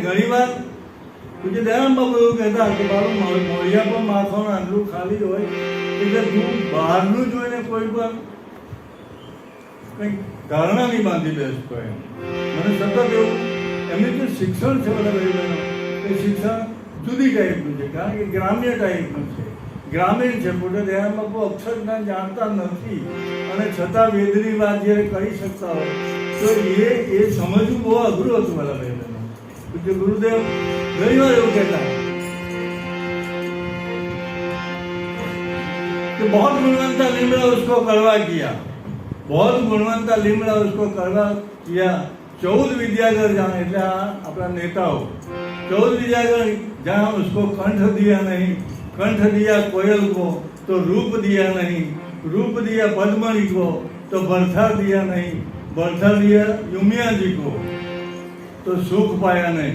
ઘણી વાર પૂજ્ય દયાનંદ બાપુ એવું કહેતા કે મારું મોઢિયા પણ માથાનું આંધળું ખાલી હોય એટલે તું બહારનું જોઈને કોઈ પણ કંઈક ધારણા નહીં બાંધી બેસતો એમ. મને સતત એવું એમની જે શિક્ષણ છે બધા ભાઈ બહેનો એ શિક્ષણ જુદી ટાઈપનું છે, કારણ કે ગ્રામ્ય ટાઈપનું છે, ગ્રામીણ છે. પૂજ્ય દયાનંદ બાપુ અક્ષર જ્ઞાન જાણતા નથી અને છતાં વેદની વાત જ્યારે કરી શકતા હોય તો એ સમજવું બહુ અઘરું હતું બધા ભાઈ બહેનો. પૂજ્ય ગુરુદેવ ઘણી વાર એવું કહેતા कि बहुत गुणवंता लिमड़ा उसको करवा किया, बहुत गुणवंता लिमड़ा उसको करवा किया, 14 विद्यागर जहाँ એટલે આપણા નેતાઓ 14 विद्यागर जहाँ उसको कंठ दिया नहीं, कंठ दिया कोयल को तो रूप दिया नहीं, रूप दिया पद्मणि को तो बरथा दिया नहीं, बरथा दिया युमिया जी को तो सुख पाया नहीं.